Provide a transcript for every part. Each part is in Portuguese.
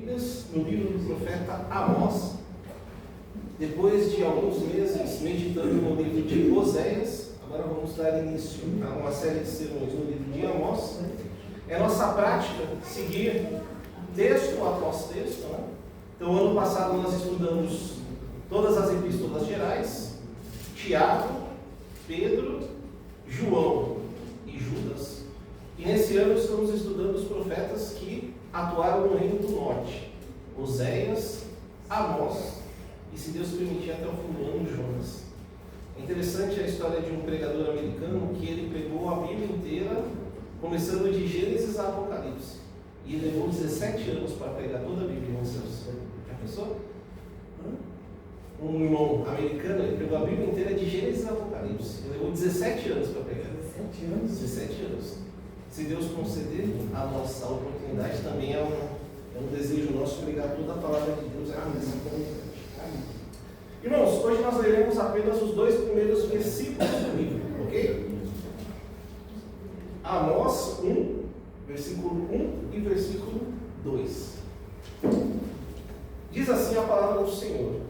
Bíblias no livro do profeta Amós. Depois de alguns meses meditando no livro de Oséias, agora vamos dar início a uma série de sermões no livro de Amós. É nossa prática seguir texto após texto, né? Então, ano passado nós estudamos todas as epístolas gerais, Tiago, Pedro, João e Judas. E nesse ano estamos estudando os profetas que atuaram no reino do norte, Oséias, Amós e, se Deus permitir, até o fim do ano, Jonas. É interessante a história de um pregador americano que ele pregou a Bíblia inteira, começando de Gênesis a Apocalipse. E ele levou 17 anos para pregar toda a Bíblia. Já pensou? Um irmão americano, ele pregou a Bíblia inteira de Gênesis a Apocalipse. Ele levou 17 anos para pregar. 17 anos? 17 anos. Se Deus conceder a nossa oportunidade, também é um desejo nosso pregar toda a palavra de Deus à mesa comunidade. Irmãos, hoje nós leremos apenas os 2 primeiros versículos do livro, ok? Amós 1, versículo 1 e versículo 2. Diz assim a palavra do Senhor: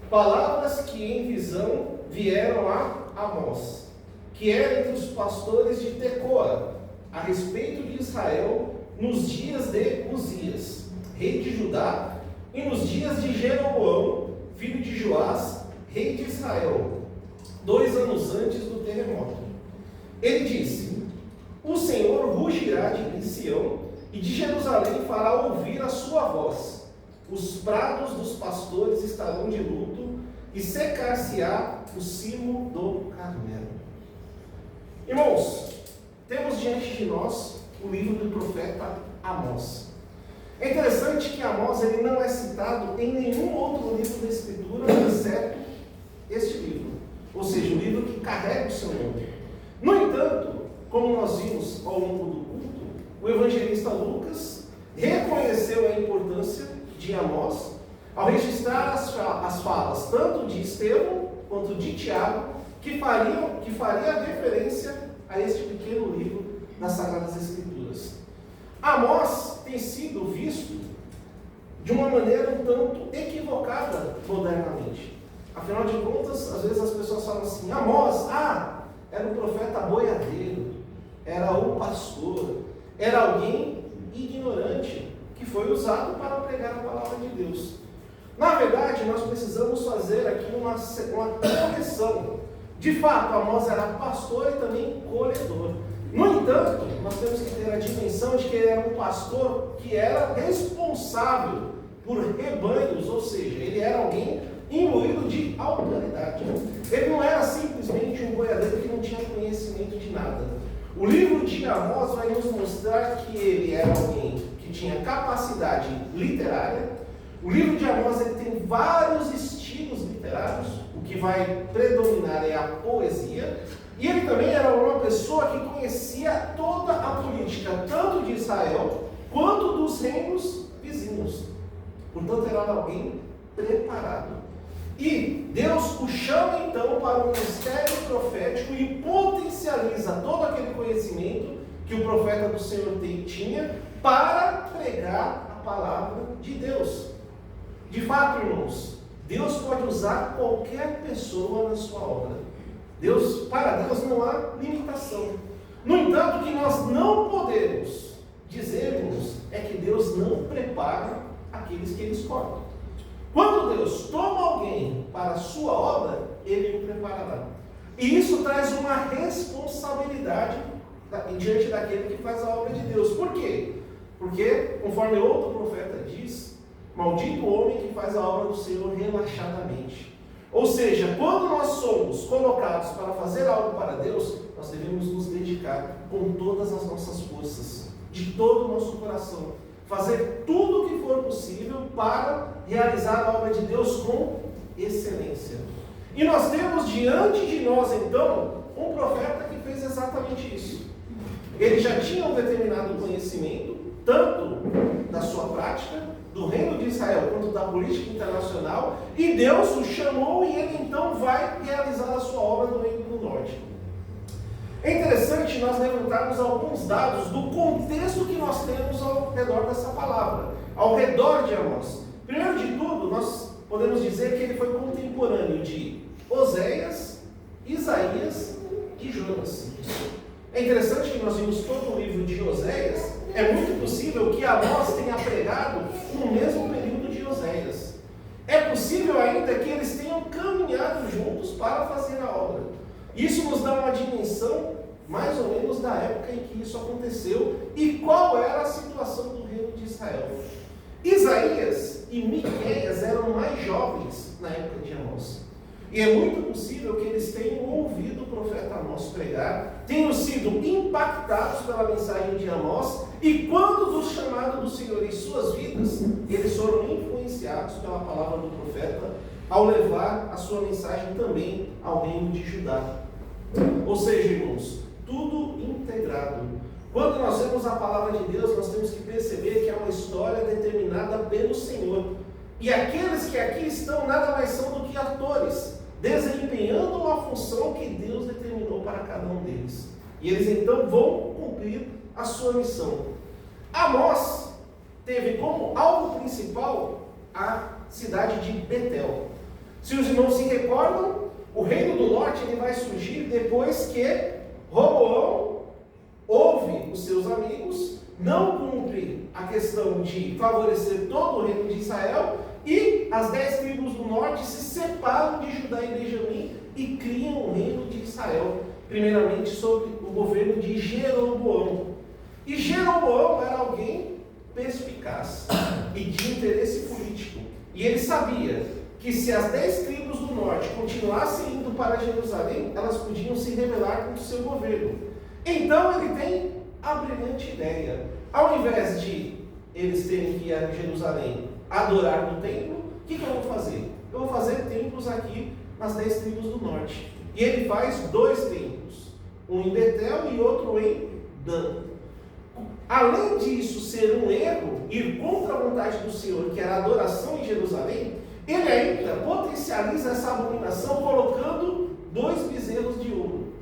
palavras que em visão vieram a Amós, que era entre os pastores de Tecoa, a respeito de Israel, nos dias de Uzias, rei de Judá, e nos dias de Jeroboão, filho de Joás, rei de Israel, 2 anos antes do terremoto. Ele disse: o Senhor rugirá de Sião, e de Jerusalém fará ouvir a sua voz. Os prados dos pastores estarão de luto, e secar-se-á o cimo do Carmelo. Irmãos, temos diante de nós o livro do profeta Amós. É interessante que Amós ele não é citado em nenhum outro livro da Escritura, exceto este livro. Ou seja, o livro que carrega o seu nome. No entanto, como nós vimos ao longo do culto, o evangelista Lucas reconheceu a importância de Amós ao registrar as falas tanto de Estevão quanto de Tiago, que faria referência a este pequeno livro das Sagradas Escrituras. Amós tem sido visto de uma maneira um tanto equivocada modernamente. Afinal de contas, às vezes as pessoas falam assim: Amós, era o profeta boiadeiro, era o pastor, era alguém ignorante que foi usado para pregar a palavra de Deus. Na verdade, nós precisamos fazer aqui uma correção. De fato, Amós era pastor e também colhedor. No entanto, nós temos que ter a dimensão de que ele era um pastor que era responsável por rebanhos, ou seja, ele era alguém imbuído de autoridade. Ele não era simplesmente um boiadeiro que não tinha conhecimento de nada. O livro de Amós vai nos mostrar que ele era alguém que tinha capacidade literária. O livro de Amós ele tem vários estilos literários, o que vai predominar é a poesia, e ele também era uma pessoa que conhecia toda a política, tanto de Israel, quanto dos reinos vizinhos. Portanto, era alguém preparado. E Deus o chama então para o ministério profético e potencializa todo aquele conhecimento que o profeta do Senhor tinha para pregar a palavra de Deus. De fato, irmãos, Deus pode usar qualquer pessoa na sua obra. Para Deus não há limitação. No entanto, o que nós não podemos dizermos é que Deus não prepara aqueles que Ele escolhe. Quando Deus toma alguém para a sua obra, Ele o preparará. E isso traz uma responsabilidade diante daquele que faz a obra de Deus. Por quê? Porque, conforme outro profeta diz, maldito o homem que faz a obra do Senhor relaxadamente. Ou seja, quando nós somos colocados para fazer algo para Deus, nós devemos nos dedicar com todas as nossas forças, de todo o nosso coração, fazer tudo o que for possível para realizar a obra de Deus com excelência. E nós temos diante de nós, então, um profeta que fez exatamente isso. Ele já tinha um determinado conhecimento, tanto da sua prática, do reino de Israel, quanto da política internacional, e Deus o chamou e ele então vai realizar a sua obra no reino do norte. É interessante nós levantarmos alguns dados do contexto que nós temos ao redor dessa palavra. ao redor de Amós. Primeiro de tudo, nós podemos dizer que ele foi contemporâneo de Oséias, Isaías e Jonas. É interessante que nós vimos todo o livro de Oséias. É muito possível que Amós tenha pregado no mesmo período de Oséias. É possível ainda que eles tenham caminhado juntos para fazer a obra. Isso nos dá uma dimensão mais ou menos da época em que isso aconteceu e qual era a situação do reino de Israel. Isaías e Miqueias eram mais jovens na época de Amós. E é muito possível que eles tenham ouvido o profeta Amós pregar, tenham sido impactados pela mensagem de Amós, e quando do chamado do Senhor em suas vidas, eles foram influenciados pela palavra do profeta, ao levar a sua mensagem também ao reino de Judá. Ou seja, irmãos, tudo integrado. Quando nós vemos a palavra de Deus, nós temos que perceber que é uma história determinada pelo Senhor. E aqueles que aqui estão nada mais são do que atores, desempenhando uma função que Deus determinou para cada um deles. E eles então vão cumprir a sua missão. Amós teve como alvo principal a cidade de Betel. Se os irmãos se recordam, o reino do norte ele vai surgir depois que Roboão ouve os seus amigos, não cumpre a questão de favorecer todo o reino de Israel, e as 10 tribos do norte se separam de Judá e Benjamim e criam o reino de Israel, primeiramente sob o governo de Jeroboão. E Jeroboão era alguém perspicaz e de interesse político. E ele sabia que se as 10 tribos do norte continuassem indo para Jerusalém, elas podiam se rebelar contra o seu governo. Então ele tem a brilhante ideia. Ao invés de eles terem que ir a Jerusalém adorar no templo, o que eu vou fazer? Eu vou fazer templos aqui nas 10 tribos do norte. E ele faz 2 templos, um em Betel e outro em Dan. Além disso ser um erro, ir contra a vontade do Senhor, que era a adoração em Jerusalém, ele ainda potencializa essa abominação colocando 2 bezerros de ouro,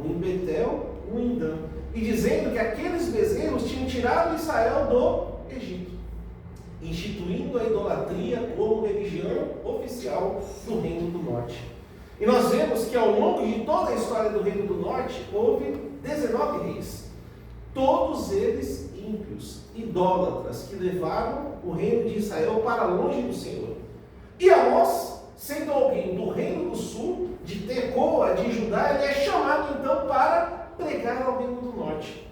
um em Betel, um em Dan, e dizendo que aqueles bezerros tinham tirado Israel do Egito, instituindo a idolatria como religião oficial do Reino do Norte. E nós vemos que ao longo de toda a história do Reino do Norte, houve 19 reis, todos eles ímpios, idólatras, que levaram o reino de Israel para longe do Senhor. E Amós, sendo alguém do Reino do Sul, de Tecoa, de Judá, ele é chamado então para pregar ao Reino do Norte.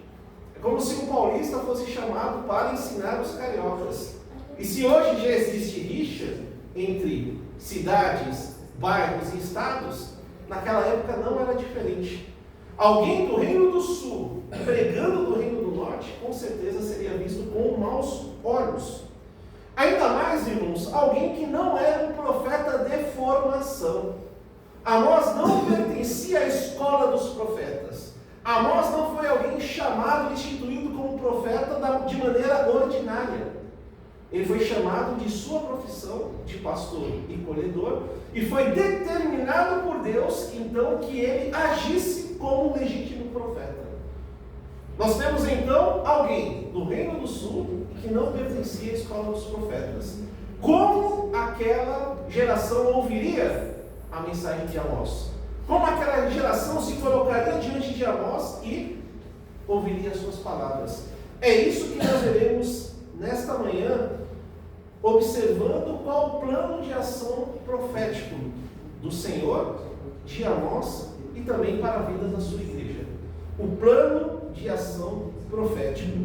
É como se um paulista fosse chamado para ensinar os cariocas. E se hoje já existe rixa entre cidades, bairros e estados, naquela época não era diferente. Alguém do Reino do Sul pregando do Reino do Norte, com certeza seria visto com maus olhos. Ainda mais, irmãos, alguém que não era um profeta de formação. Amós não pertencia à escola dos profetas. Amós não foi alguém chamado e instituído como profeta de maneira ordinária. Ele foi chamado de sua profissão de pastor e colhedor, e foi determinado por Deus, então, que ele agisse como um legítimo profeta. Nós temos, então, alguém do Reino do Sul que não pertencia à escola dos profetas. Como aquela geração ouviria a mensagem de Amós? Como aquela geração se colocaria diante de Amós e ouviria as suas palavras? É isso que nós veremos nesta manhã, observando qual o plano de ação profético do Senhor, de Amós e também para a vida da sua igreja. O plano de ação profético.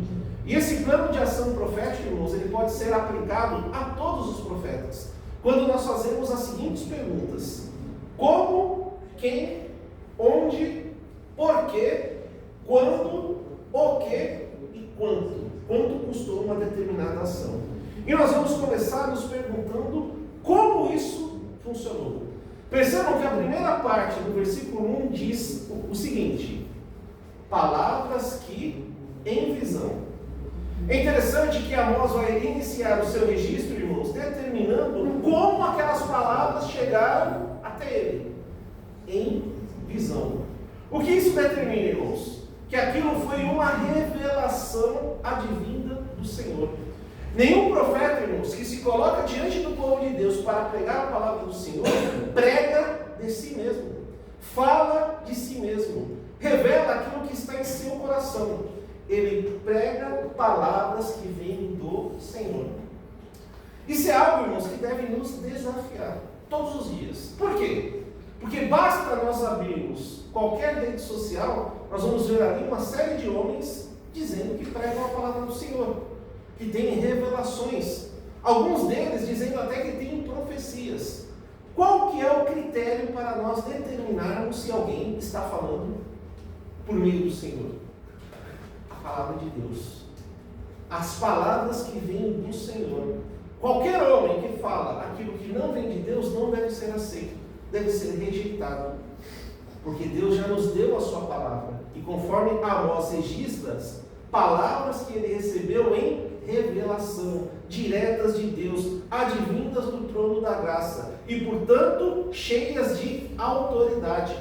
E esse plano de ação profético, irmãos, ele pode ser aplicado a todos os profetas, quando nós fazemos as seguintes perguntas: como, quem, onde, porquê, quando, o que e quanto. Quanto custou uma determinada ação? E nós vamos começar nos perguntando como isso funcionou. Percebam que a primeira parte do versículo 1 diz o seguinte: palavras que em visão. É interessante que Amós vai iniciar o seu registro, irmãos, determinando como aquelas palavras chegaram até ele, em visão. O que isso determina, irmãos? Que aquilo foi uma revelação advinda do Senhor. Nenhum profeta, irmãos, que se coloca diante do povo de Deus para pregar a palavra do Senhor, prega de si mesmo, fala de si mesmo, revela aquilo que está em seu coração. Ele prega palavras que vêm do Senhor. Isso é algo, irmãos, que deve nos desafiar todos os dias. Por quê? Porque basta nós abrirmos qualquer rede social, nós vamos ver ali uma série de homens dizendo que pregam a palavra do Senhor, que têm revelações, alguns deles dizendo até que têm profecias. Qual que é o critério para nós determinarmos se alguém está falando por meio do Senhor? A palavra de Deus, as palavras que vêm do Senhor. Qualquer homem que fala aquilo que não vem de Deus não deve ser aceito, deve ser rejeitado, porque Deus já nos deu a sua palavra, e conforme Amós registra, palavras que ele recebeu em revelação, diretas de Deus, advindas do trono da graça, e portanto cheias de autoridade.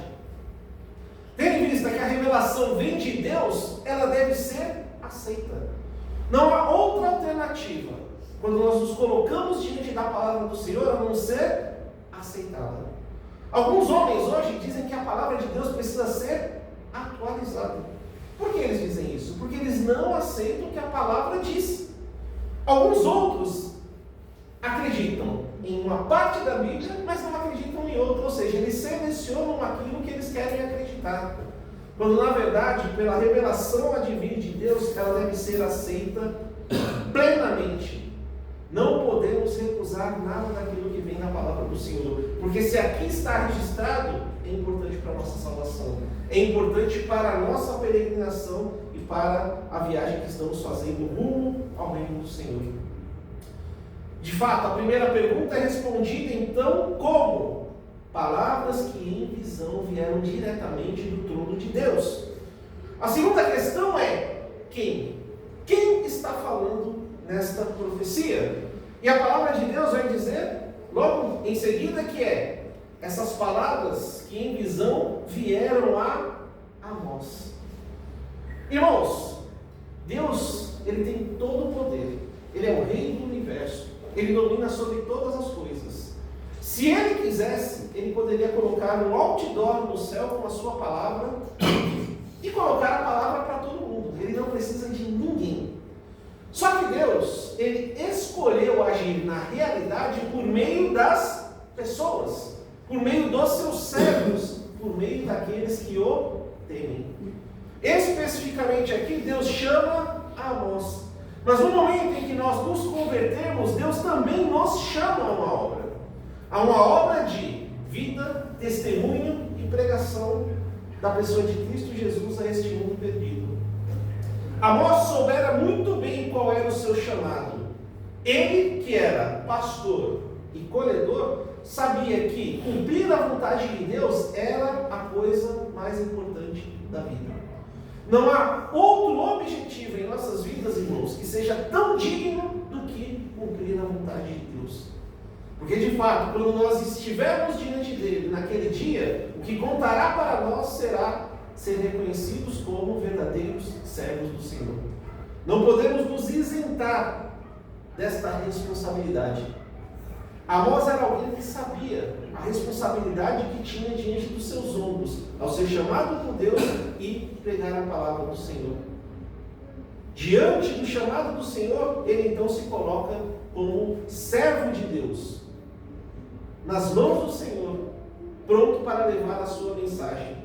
Tendo em vista que a revelação vem de Deus, ela deve ser aceita. Não há outra alternativa, quando nós nos colocamos diante da palavra do Senhor, a não ser aceitada. Alguns homens hoje dizem que a palavra de Deus precisa ser atualizada. Por que eles dizem isso? Porque eles não aceitam o que a palavra diz. Alguns outros acreditam em uma parte da Bíblia, mas não acreditam em outra, ou seja, eles selecionam aquilo que eles querem acreditar. Quando na verdade, pela revelação advinda de Deus, ela deve ser aceita plenamente. Não podemos recusar nada daquilo que vem na palavra do Senhor, porque se aqui está registrado, é importante para a nossa salvação, é importante para a nossa peregrinação e para a viagem que estamos fazendo rumo ao reino do Senhor. De fato, a primeira pergunta é respondida então como? Palavras que em visão vieram diretamente do trono de Deus. A segunda questão é quem? Quem está falando nesta profecia? E a palavra de Deus vai dizer logo em seguida que essas palavras que em visão vieram a Amós. Irmãos, Deus, Ele tem todo o poder, Ele é o rei do universo, Ele domina sobre todas as coisas. Se Ele quisesse, Ele poderia colocar um outdoor no céu com a sua palavra e colocar a palavra para todo mundo. Ele não precisa de ninguém. Só que Deus, Ele escolheu agir na realidade por meio das pessoas, por meio dos seus servos, por meio daqueles que o temem. Especificamente aqui, Deus chama Amós. Mas no momento em que nós nos convertemos, Deus também nos chama a uma obra. A uma obra de vida, testemunho e pregação da pessoa de Cristo Jesus a este mundo perdido. Amós soubera muito bem qual era o seu chamado. Ele, que era pastor e colhedor, sabia que cumprir a vontade de Deus era a coisa mais importante da vida. Não há outro objetivo em nossas vidas, irmãos, que seja tão digno do que cumprir a vontade de Deus. Porque, de fato, quando nós estivermos diante dele naquele dia, o que contará para nós será ser reconhecidos como verdadeiros servos do Senhor. Não podemos nos isentar desta responsabilidade. Amós era alguém que sabia a responsabilidade que tinha diante dos seus ombros, ao ser chamado por Deus e pregar a palavra do Senhor. Diante do chamado do Senhor, ele então se coloca como servo de Deus, nas mãos do Senhor, pronto para levar a sua mensagem.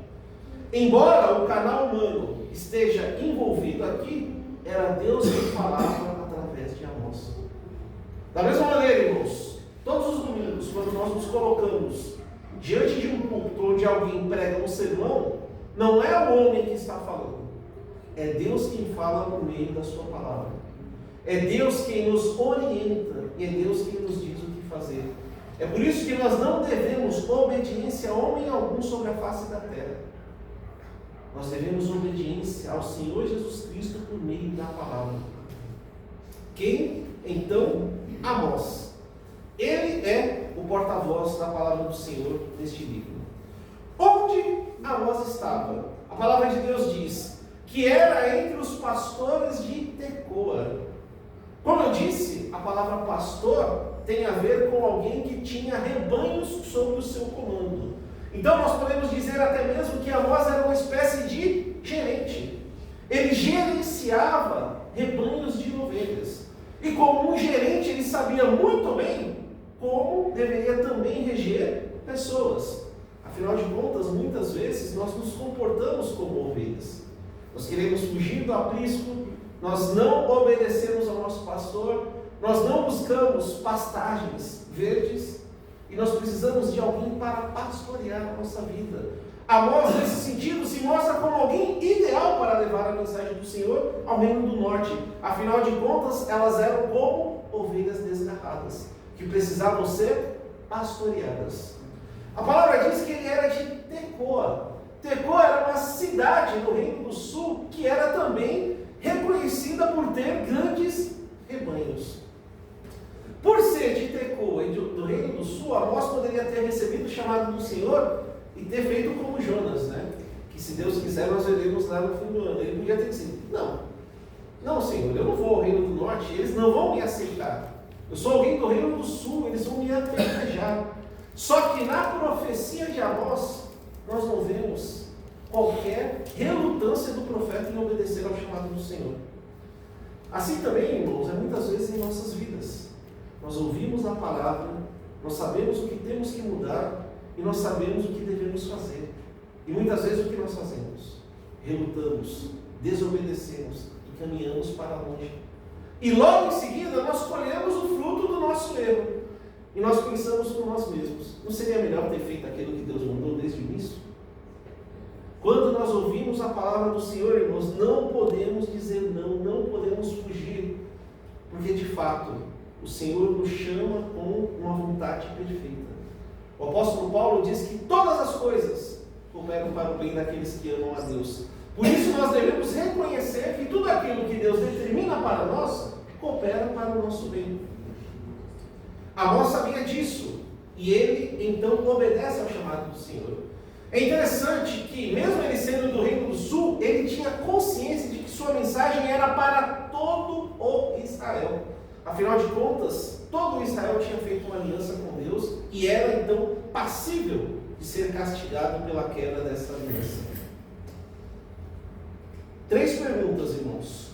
Embora o canal humano esteja envolvido aqui, era Deus que falava através de Amós. Da mesma maneira, irmãos, todos os domingos, quando nós nos colocamos diante de um púlpito onde alguém prega um sermão, não é o homem que está falando, é Deus quem fala por meio da sua palavra. É Deus quem nos orienta e é Deus quem nos diz o que fazer. É por isso que nós não devemos obediência a homem algum sobre a face da terra. Nós devemos obediência ao Senhor Jesus Cristo por meio da palavra. Quem, então? Amós. Ele é o porta-voz da palavra do Senhor neste livro. Onde Amós estava? A palavra de Deus diz que era entre os pastores de Tecoa. Como eu disse, a palavra pastor tem a ver com alguém que tinha rebanhos sob o seu comando. Então nós podemos dizer até mesmo que Amós era uma espécie de gerente. Ele gerenciava rebanhos de ovelhas. E como um gerente, ele sabia muito bem como deveria também reger pessoas. Afinal de contas, muitas vezes nós nos comportamos como ovelhas. Nós queremos fugir do aprisco, nós não obedecemos ao nosso pastor, nós não buscamos pastagens verdes e nós precisamos de alguém para pastorear a nossa vida. Amós, nesse sentido, se mostra como alguém ideal para levar a mensagem do Senhor ao reino do norte. Afinal de contas, elas eram como ovelhas desgarradas, que precisavam ser pastoreadas. A palavra diz que ele era de Tecoa. Tecoa era uma cidade no Reino do Sul que era também reconhecida por ter grandes rebanhos. Por ser de Tecoa e do Reino do Sul, Amós poderia ter recebido o chamado do Senhor e ter feito como Jonas, né? Que se Deus quiser nós veremos lá no fim do ano. Ele podia ter dito, não Senhor, eu não vou ao Reino do Norte, eles não vão me aceitar. Eu sou alguém do Reino do Sul, eles vão me apedrejar. Só que na profecia de Amós, nós não vemos qualquer relutância do profeta em obedecer ao chamado do Senhor. Assim também, irmãos, é muitas vezes em nossas vidas. Nós ouvimos a palavra, nós sabemos o que temos que mudar e nós sabemos o que devemos fazer. E muitas vezes o que nós fazemos? Relutamos, desobedecemos e caminhamos para longe. E logo em seguida nós colhemos o fruto do nosso erro. E nós pensamos por nós mesmos, não seria melhor ter feito aquilo que Deus mandou desde o início? Quando nós ouvimos a palavra do Senhor, irmãos, não podemos dizer não podemos fugir, porque de fato o Senhor nos chama com uma vontade perfeita. O apóstolo Paulo diz que todas as coisas cooperam para o bem daqueles que amam a Deus. Por isso nós devemos reconhecer que tudo aquilo que Deus determina para nós coopera para o nosso bem. Amós sabia disso, e ele então obedece ao chamado do Senhor. É interessante que, mesmo ele sendo do Reino do Sul, ele tinha consciência de que sua mensagem era para todo o Israel. Afinal de contas, todo o Israel tinha feito uma aliança com Deus e era então passível de ser castigado pela quebra dessa aliança. 3 perguntas, irmãos.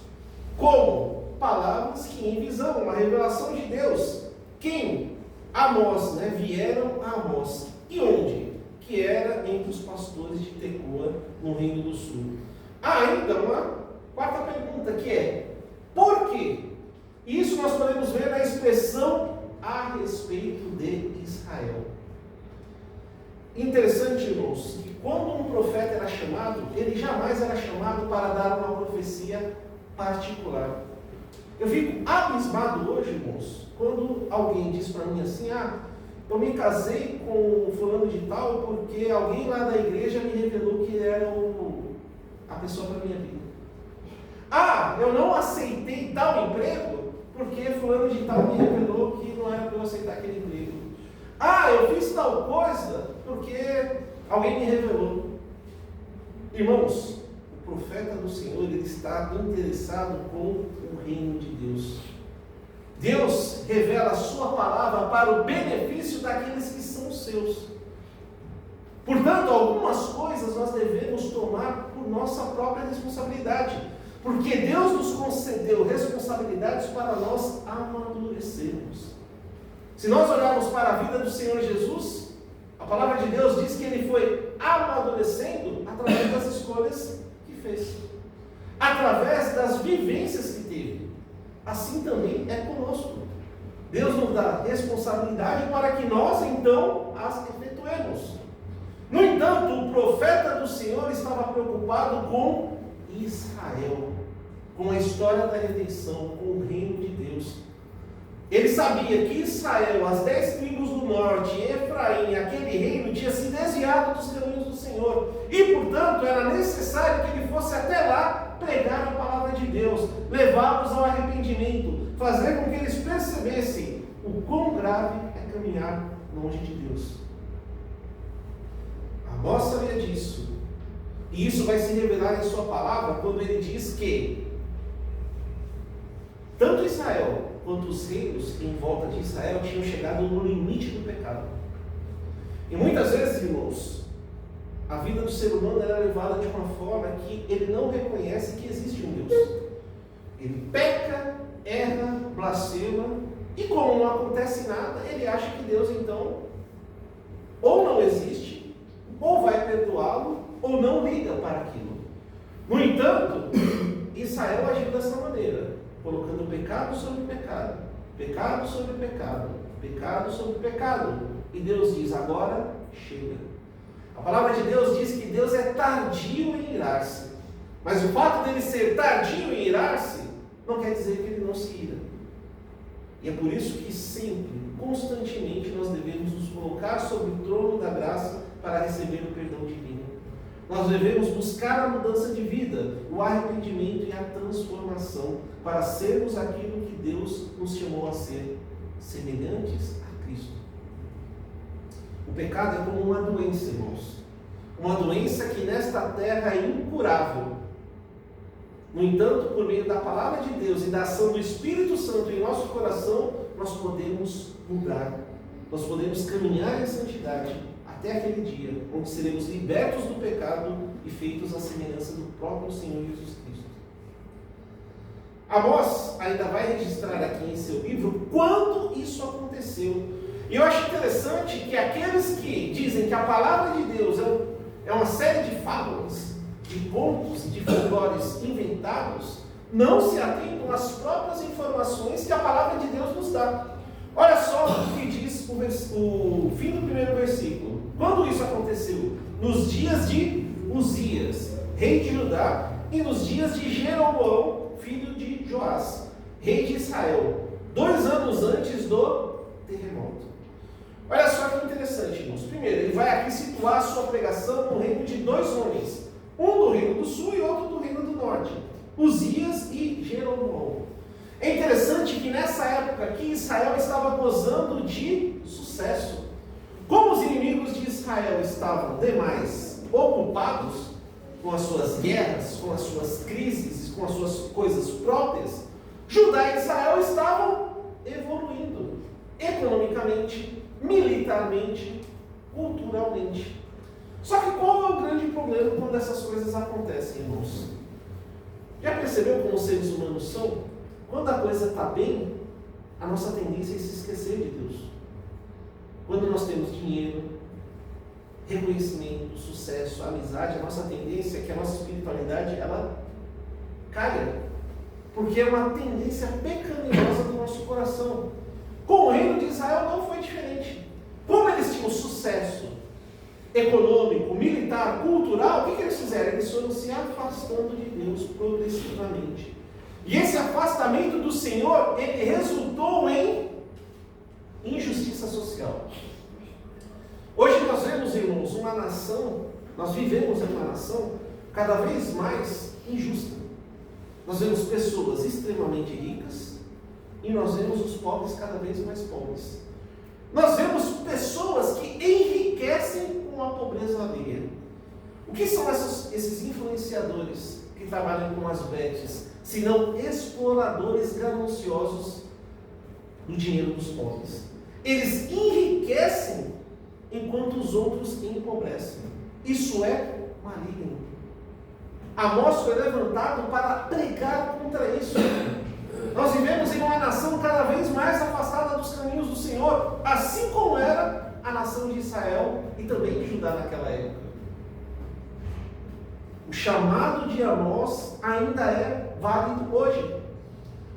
Como? Palavras que em visão, uma revelação de Deus. Quem? Amós, vieram a Amós. E onde? Que era entre os pastores de Tecoa, no Reino do Sul. Há ainda uma 4ª pergunta, que é: por quê? E isso nós podemos ver na expressão a respeito de Israel. Interessante, irmãos, que quando um profeta era chamado, ele jamais era chamado para dar uma profecia particular. Eu fico abismado hoje, irmãos, quando alguém diz para mim assim: eu me casei com fulano de tal porque alguém lá da igreja me revelou que ele era a pessoa para a minha vida. Eu não aceitei tal emprego porque fulano de tal me revelou que não era para eu aceitar aquele emprego. Eu fiz tal coisa porque alguém me revelou. Irmãos, o profeta do Senhor, ele está interessado com o reino de Deus. Deus revela a sua palavra para o benefício daqueles que são seus. Portanto, algumas coisas nós devemos tomar por nossa própria responsabilidade, porque Deus nos concedeu responsabilidades para nós amadurecermos. Se nós olharmos para a vida do Senhor Jesus, a palavra de Deus diz que ele foi amadurecendo através das escolhas que fez, através das vivências que teve. Assim também é conosco. Deus nos dá responsabilidade para que nós então as efetuemos. No entanto, o profeta do Senhor estava preocupado com Israel, com a história da redenção, com o reino de Deus. Ele sabia que Israel, as 10 tribos do norte, Efraim, aquele reino, tinha se desviado dos caminhos do Senhor. E, portanto, era necessário que ele fosse até lá pregar a palavra de Deus, levá-los ao arrependimento, fazer com que eles percebessem o quão grave é caminhar longe de Deus. Amós sabia disso. E isso vai se revelar em sua palavra quando ele diz que Tanto Israel quanto os reinos em volta de Israel tinham chegado no limite do pecado. E muitas vezes, irmãos, a vida do ser humano era levada de uma forma que ele não reconhece que existe um Deus. Ele peca, erra, blasfema, e como não acontece nada, ele acha que Deus então ou não existe, ou vai perdoá-lo, ou não liga para aquilo. No entanto, Israel agiu dessa maneira, colocando pecado sobre pecado, pecado sobre pecado, pecado sobre pecado. E Deus diz: agora chega. A palavra de Deus diz que Deus é tardio em irar-se. Mas o fato dele ser tardio em irar-se não quer dizer que ele não se ira. E é por isso que sempre, constantemente, nós devemos nos colocar sobre o trono da graça para receber o perdão divino. Nós devemos buscar a mudança de vida, o arrependimento e a transformação para sermos aquilo que Deus nos chamou a ser, semelhantes a Cristo. O pecado é como uma doença, irmãos. Uma doença que nesta terra é incurável. No entanto, por meio da palavra de Deus e da ação do Espírito Santo em nosso coração, nós podemos mudar. Nós podemos caminhar em santidade até aquele dia, onde seremos libertos do pecado e feitos à semelhança do próprio Senhor Jesus Cristo. Amós ainda vai registrar aqui em seu livro quando isso aconteceu. E eu acho interessante que aqueles que dizem que a palavra de Deus é uma série de fábulas, de contos e de folclores inventados, não se atentam às próprias informações que a palavra de Deus nos dá. Olha só o que diz o fim do primeiro versículo. Quando isso aconteceu? Nos dias de Uzias, rei de Judá, e nos dias de Jeroboão, filho de Joás, rei de Israel, 2 anos antes do terremoto. Olha só que interessante, irmãos. Primeiro, ele vai aqui situar a sua pregação no reino de 2 homens. Um do reino do sul e outro do reino do norte. Uzias e Jeroboão. É interessante que nessa época aqui Israel estava gozando de sucesso. Como os inimigos de Israel estavam demais ocupados com as suas guerras, com as suas crises, com as suas coisas próprias, Judá e Israel estavam evoluindo economicamente, militarmente, culturalmente. Só que qual é o grande problema quando essas coisas acontecem, irmãos? Já percebeu como os seres humanos são? Quando a coisa está bem, a nossa tendência é se esquecer de Deus. Quando nós temos dinheiro, reconhecimento, sucesso, amizade, a nossa tendência é que a nossa espiritualidade ela caia. Porque é uma tendência pecaminosa do nosso coração. Com o reino de Israel não foi diferente. Como eles tinham sucesso econômico, militar, cultural, o que eles fizeram? Eles foram se afastando de Deus progressivamente. E esse afastamento do Senhor, ele resultou em injustiça social. Hoje nós vemos, irmãos, uma nação, nós vivemos em uma nação cada vez mais injusta. Nós vemos pessoas extremamente ricas e nós vemos os pobres cada vez mais pobres. Nós vemos pessoas que enriquecem com a pobreza alheia. O que são esses influenciadores que trabalham com as bets, senão exploradores gananciosos do dinheiro dos pobres? Eles enriquecem enquanto os outros empobrecem. Isso é maligno. Amós foi levantado para pregar contra isso. Nós vivemos em uma nação cada vez mais afastada dos caminhos do Senhor, assim como era a nação de Israel e também de Judá naquela época. O chamado de Amós ainda é válido hoje.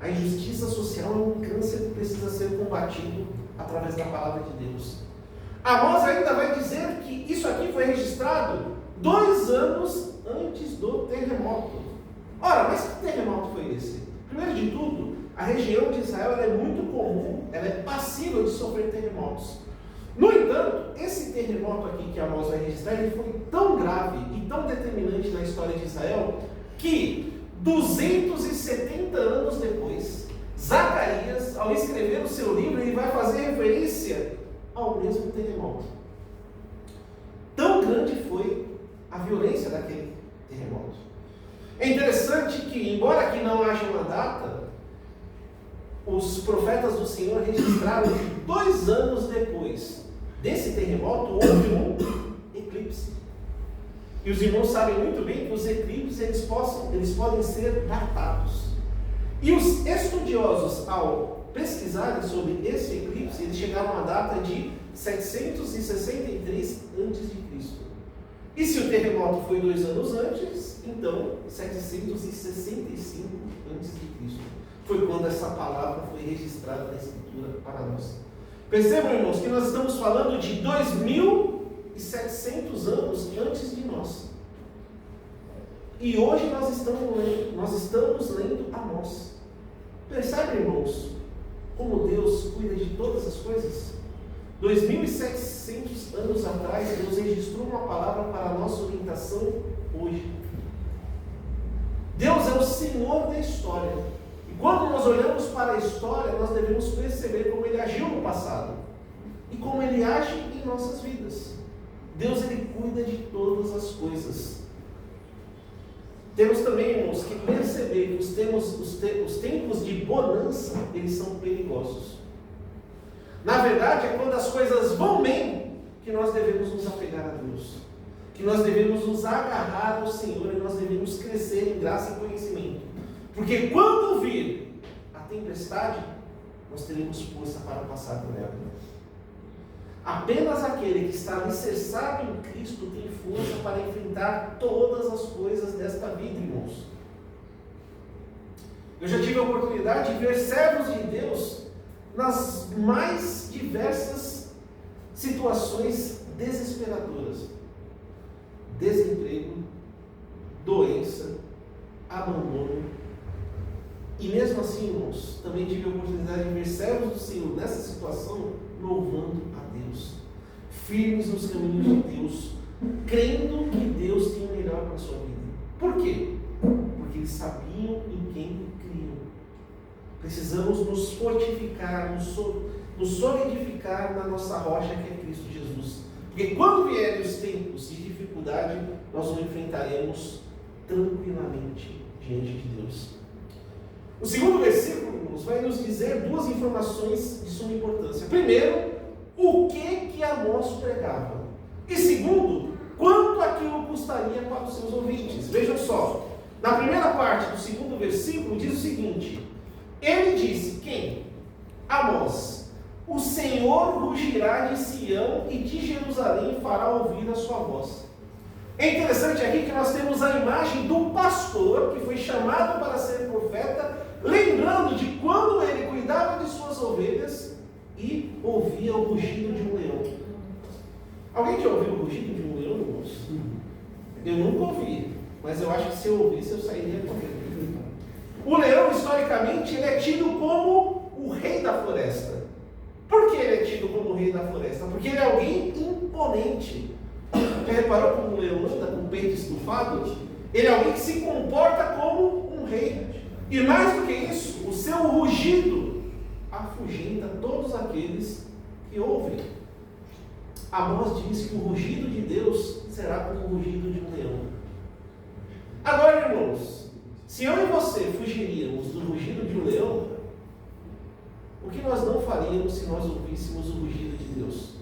A injustiça social é um câncer que precisa ser combatido através da palavra de Deus. Amós ainda vai dizer que isso aqui foi registrado 2 anos antes do terremoto. Ora, mas que terremoto foi esse? Primeiro de tudo, a região de Israel é muito comum, ela é passível de sofrer terremotos. No entanto, esse terremoto aqui que Amós vai registrar, ele foi tão grave e tão determinante na história de Israel, que 270 anos depois, Zacarias, ao escrever o seu livro, ele vai fazer referência ao mesmo terremoto. Tão grande foi a violência daquele terremoto. É interessante que, embora aqui não haja uma data, os profetas do Senhor registraram que 2 anos depois desse terremoto houve um eclipse. E os irmãos sabem muito bem que os eclipses eles podem ser datados. E os estudiosos, ao pesquisarem sobre esse eclipse, eles chegaram à data de 763 a.C. E se o terremoto foi 2 anos antes, então 765 a.C. foi quando essa palavra foi registrada na Escritura para nós. Percebam, irmãos, que nós estamos falando de 2.700 anos antes de nós. E hoje nós estamos lendo Amós. Percebem, irmãos, como Deus cuida de todas as coisas? 2.700 anos atrás, Deus registrou uma palavra para a nossa orientação hoje. Deus é o Senhor da história. E quando nós olhamos para a história, nós devemos perceber como Ele agiu no passado e como Ele age em nossas vidas. Deus, Ele cuida de todas as coisas. Temos também, irmãos, que perceber que os tempos de bonança, eles são perigosos. Na verdade, é quando as coisas vão bem que nós devemos nos apegar a Deus, que nós devemos nos agarrar ao Senhor e nós devemos crescer em graça e conhecimento. Porque quando vir a tempestade, nós teremos força para passar por ela. Apenas aquele que está alicerçado em Cristo tem força para enfrentar todas as coisas desta vida, irmãos. Eu já tive a oportunidade de ver servos de Deus nas mais diversas situações desesperadoras: desemprego, doença, abandono. E mesmo assim, irmãos, também tive a oportunidade de ver servos do Senhor nessa situação louvando a Deus, firmes nos caminhos de Deus, crendo que Deus tem o melhor para a sua vida. Por quê? Porque eles sabiam em quem criam. Precisamos nos fortificar, nos solidificar na nossa rocha, que é Cristo Jesus. Porque quando vierem os tempos de dificuldade, nós os enfrentaremos tranquilamente diante de Deus. O segundo versículo, irmãos, vai nos dizer 2 informações de suma importância. Primeiro, o que Amós pregava. E segundo, quanto aquilo custaria para os seus ouvintes. Vejam só, na primeira parte do segundo versículo diz o seguinte: ele disse, quem? Amós: o Senhor rugirá de Sião e de Jerusalém fará ouvir a sua voz. É interessante aqui que nós temos a imagem do pastor que foi chamado para ser profeta, lembrando de quando ele cuidava de suas ovelhas e ouvia o rugido de um leão. Alguém já ouviu o rugido de um leão, irmãos? Eu nunca ouvi, mas eu acho que se eu ouvisse eu sairia correndo. O leão, historicamente, ele é tido como o rei da floresta. Por que ele é tido como o rei da floresta? Porque ele é alguém imponente. Já reparou como um leão anda com o peito estufado? Ele é alguém que se comporta como um rei. E mais do que isso, o seu rugido afugenta todos aqueles que ouvem. Amós diz que o rugido de Deus será como o rugido de um leão. Agora, irmãos, se eu e você fugiríamos do rugido de um leão, o que nós não faríamos se nós ouvíssemos o rugido de Deus?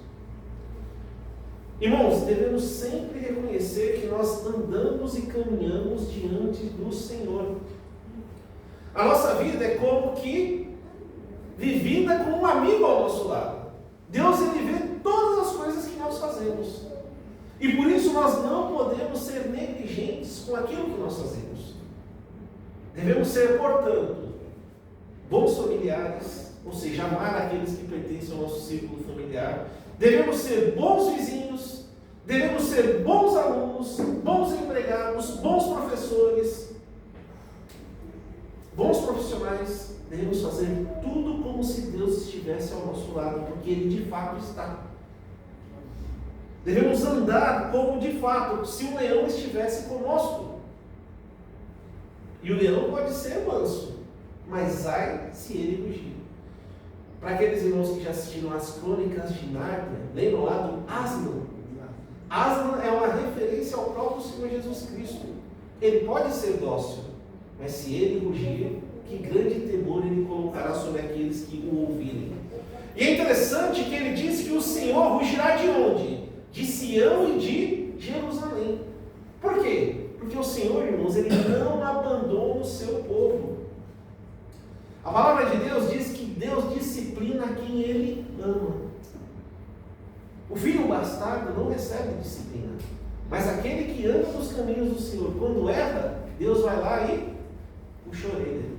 Irmãos, devemos sempre reconhecer que nós andamos e caminhamos diante do Senhor. A nossa vida é como que vivida com um amigo ao nosso lado. Deus, Ele vê todas as coisas que nós fazemos. E por isso nós não podemos ser negligentes com aquilo que nós fazemos. Devemos ser, portanto, bons familiares, ou seja, amar aqueles que pertencem ao nosso círculo familiar. Devemos ser bons vizinhos, devemos ser bons alunos, bons empregados, bons professores, bons profissionais. Devemos fazer tudo como se Deus estivesse ao nosso lado, porque Ele de fato está. Devemos andar como de fato, se um leão estivesse conosco. E o leão pode ser manso, mas ai se ele rugir. Para aqueles irmãos que já assistiram as Crônicas de Nárnia, lembram lá do Aslan? Aslan é uma referência ao próprio Senhor Jesus Cristo. Ele pode ser dócil, mas se ele rugir, que grande temor ele colocará sobre aqueles que o ouvirem. E é interessante que ele diz que o Senhor rugirá de onde? De Sião e de Jerusalém. Por quê? Porque o Senhor, irmãos, ele não abandona o seu povo. A palavra de Deus diz que Deus disciplina quem ele ama. O filho bastardo não recebe disciplina, mas aquele que anda nos caminhos do Senhor, quando erra, Deus vai lá e puxa a orelha.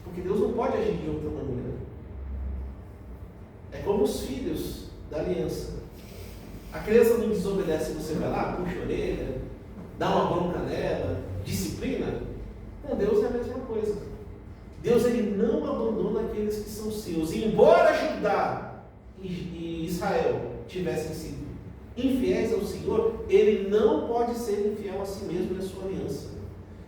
Porque Deus não pode agir de outra maneira. É como os filhos da aliança. A criança não desobedece, você vai lá, puxa a orelha, dá uma bronca nela, disciplina. Com Deus é a mesma coisa. Deus ele não abandona aqueles que são seus. E embora Judá e Israel tivessem sido infiéis ao Senhor, ele não pode ser infiel a si mesmo na sua aliança.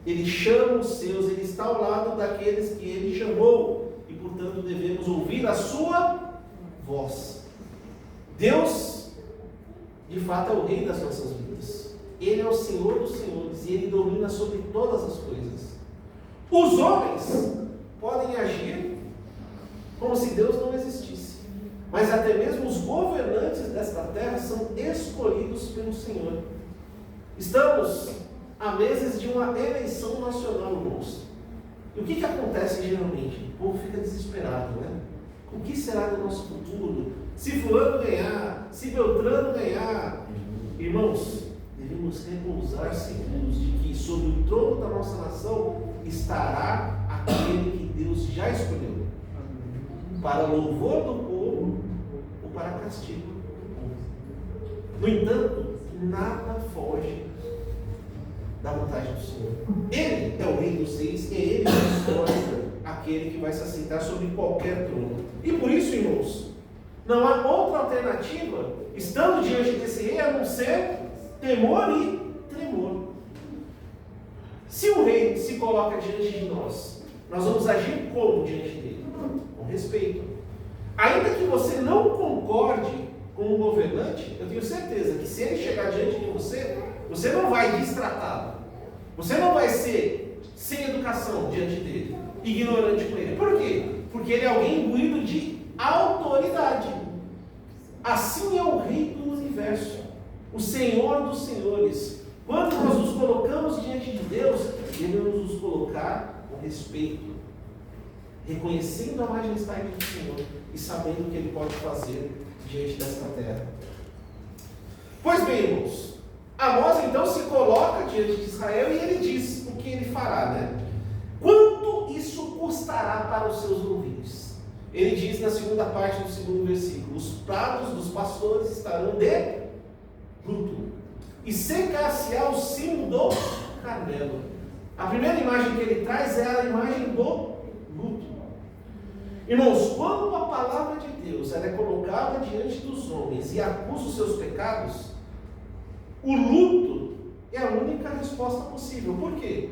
Ele chama os seus, ele está ao lado daqueles que ele chamou. E portanto devemos ouvir a sua voz. Deus, de fato, é o rei das nossas vidas. Ele é o Senhor dos senhores e ele domina sobre todas as coisas. Os homens podem agir como se Deus não existisse, mas até mesmo os governantes desta terra são escolhidos pelo Senhor. Estamos a meses de uma eleição nacional, irmãos. E o que acontece geralmente? O povo fica desesperado, né? O que será do nosso futuro? Se fulano ganhar, se Beltrano ganhar. Irmãos, devemos repousar seguros de que sobre o trono da nossa nação estará aquele que Deus já escolheu, para louvor do povo ou para castigo do povo. No entanto, nada foge da vontade do Senhor. Ele é o rei dos reis e é ele que escolhe aquele que vai se assentar sobre qualquer trono. E por isso, irmãos, não há outra alternativa, estando diante desse rei, a não ser temor e tremor. Se o rei se coloca diante de nós, nós vamos agir como diante dele? Com respeito. Ainda que você não concorde com o governante, eu tenho certeza que se ele chegar diante de você, você não vai destratá-lo. Você não vai ser sem educação diante dele, ignorante com ele. Por quê? Porque ele é alguém imbuído de autoridade. Assim é o rei do universo, o Senhor dos senhores. Quando nós nos colocamos diante de Deus, devemos nos colocar com respeito, reconhecendo a majestade do Senhor e sabendo o que Ele pode fazer diante desta terra. Pois bem, irmãos, Amós então se coloca diante de Israel e ele diz o que ele fará, né? Quanto isso custará para os seus ouvidos? Ele diz na segunda parte do segundo versículo: os prados dos pastores estarão de luto, e secar-se-á o cimo do Carmelo. A primeira imagem que ele traz é a imagem do luto. Irmãos, quando a palavra de Deus ela é colocada diante dos homens e acusa os seus pecados, o luto é a única resposta possível. Por quê?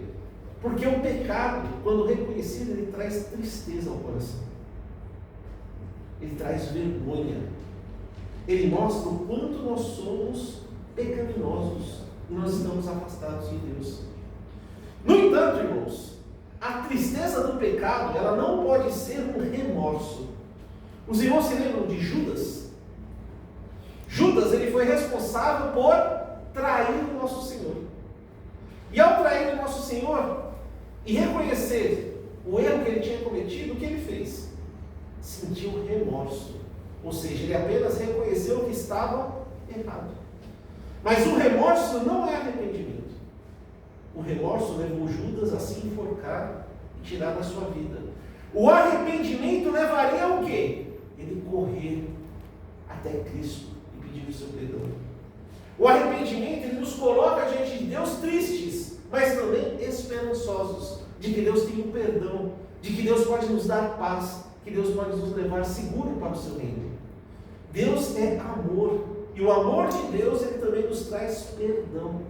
Porque o pecado, quando reconhecido, ele traz tristeza ao coração. Ele traz vergonha. Ele mostra o quanto nós somos pecaminosos e nós estamos afastados de Deus. No entanto, irmãos, a tristeza do pecado, ela não pode ser um remorso. Os irmãos se lembram de Judas? Judas, ele foi responsável por trair o nosso Senhor. E ao trair o nosso Senhor e reconhecer o erro que ele tinha cometido, o que ele fez? Sentiu remorso. Ou seja, ele apenas reconheceu que estava errado. Mas o remorso não é arrependimento. O remorso levou Judas a se enforcar e tirar da sua vida. O arrependimento levaria ao quê? Ele correr até Cristo e pedir o seu perdão. O arrependimento, ele nos coloca diante de Deus tristes, mas também esperançosos, de que Deus tem um perdão, de que Deus pode nos dar paz, que Deus pode nos levar seguro para o seu reino. Deus é amor, e o amor de Deus, ele também nos traz perdão.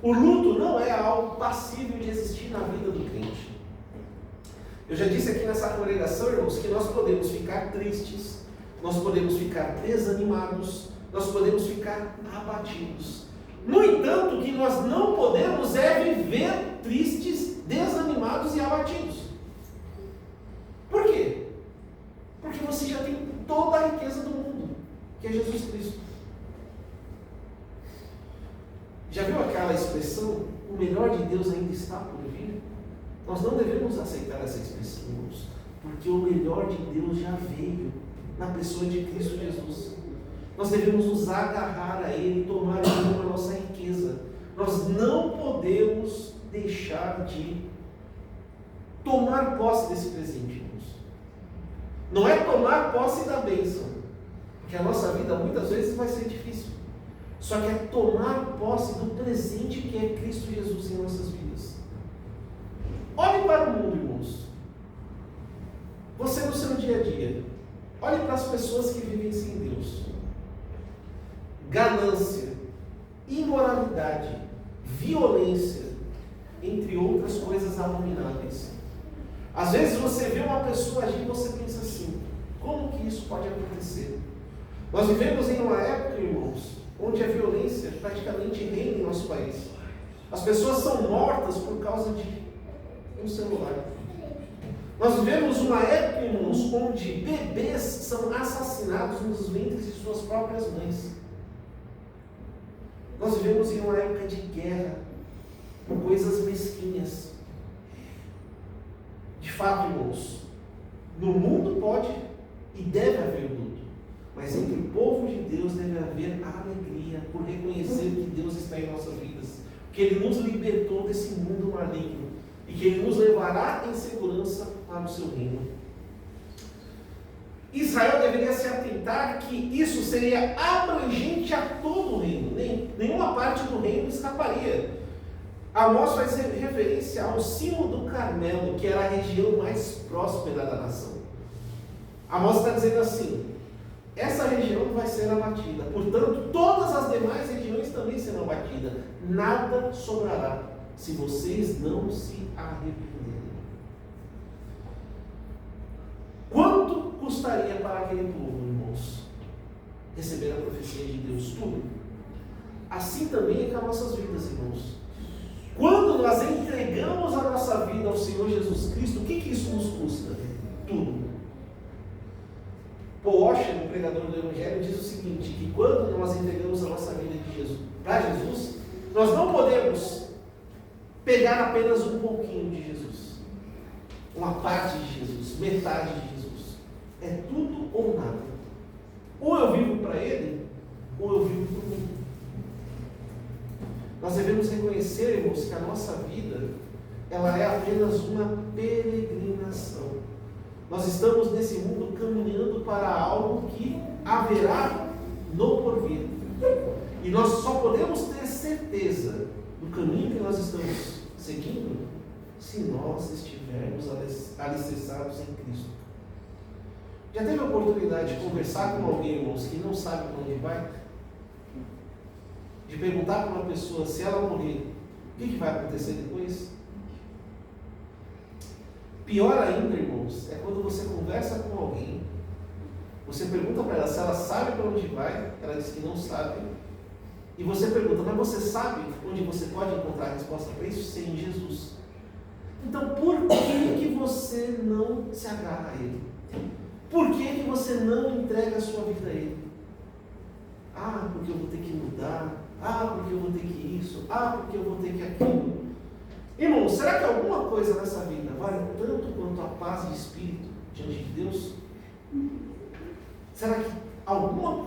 O luto não é algo passível de existir na vida do crente. Eu já disse aqui nessa congregação, irmãos, que nós podemos ficar tristes, nós podemos ficar desanimados, nós podemos ficar abatidos. No entanto, o que nós não podemos é viver tristes, desanimados e abatidos. a riqueza do mundo, que é Jesus Cristo. Já viu aquela expressão, o melhor de Deus ainda está por vir? Nós não devemos aceitar essa expressão, irmãos, porque o melhor de Deus já veio na pessoa de Cristo Jesus. Nós devemos nos agarrar a Ele e tomar como a nossa riqueza. Nós não podemos deixar de tomar posse desse presente, irmãos. Não é tomar posse da bênção, porque a nossa vida muitas vezes vai ser difícil. Só que é tomar posse do presente que é Cristo Jesus em nossas vidas. Olhe para o mundo, irmãos. Você no seu dia a dia. Olhe para as pessoas que vivem sem Deus. Ganância, imoralidade, violência, entre outras coisas abomináveis. Às vezes você vê uma pessoa agir e você pensa assim, como que isso pode acontecer? Nós vivemos em uma época, irmãos, onde a violência praticamente reina em nosso país. As pessoas são mortas por causa de um celular. Nós vivemos uma época, irmãos, onde bebês são assassinados nos ventres de suas próprias mães. Nós vivemos em uma época de guerra, por coisas mesquinhas. De fato, irmãos, no mundo pode e deve haver luto, mas entre o povo de Deus deve haver alegria por reconhecer que Deus está em nossas vidas, que Ele nos libertou desse mundo maligno e que Ele nos levará em segurança para o seu reino. Israel deveria se atentar que isso seria abrangente a todo o reino, nenhuma parte do reino escaparia. Amós faz referência ao cimo do Carmelo, que era a região mais próspera da nação. Amós está dizendo assim, essa região vai ser abatida, portanto todas as demais regiões também serão abatidas, nada sobrará, se vocês não se arrependerem. Quanto custaria para aquele povo, irmãos, receber a profecia de Deus? Tudo. Assim também é com as nossas vidas, irmãos. Quando nós entregamos a nossa vida ao Senhor Jesus Cristo, o que isso nos custa? Tudo. Paul Washer, no pregador do Evangelho, diz o seguinte, que quando nós entregamos a nossa vida para Jesus, nós não podemos pegar apenas um pouquinho de Jesus, uma parte de Jesus, metade de Jesus. É tudo ou nada. Ou eu vivo para Ele, ou eu vivo por mim. Nós devemos reconhecer, irmãos, que a nossa vida, ela é apenas uma peregrinação. Nós estamos nesse mundo caminhando para algo que haverá no porvir. E nós só podemos ter certeza do caminho que nós estamos seguindo se nós estivermos alicerçados em Cristo. Já teve a oportunidade de conversar com alguém, irmãos, que não sabe para onde vai? De perguntar para uma pessoa, se ela morrer, o que vai acontecer depois? Pior ainda, irmãos, é quando você conversa com alguém, você pergunta para ela se ela sabe para onde vai, ela diz que não sabe, e você pergunta, mas você sabe onde você pode encontrar a resposta para isso? Sim, em Jesus. Então, por que você não se agarra a Ele? Por que você não entrega a sua vida a Ele? Ah, porque eu vou ter que mudar. Ah, porque eu vou ter que isso. Ah, porque eu vou ter que aquilo. Irmão, será que alguma coisa nessa vida vale tanto quanto a paz de espírito diante de Deus? Será que alguma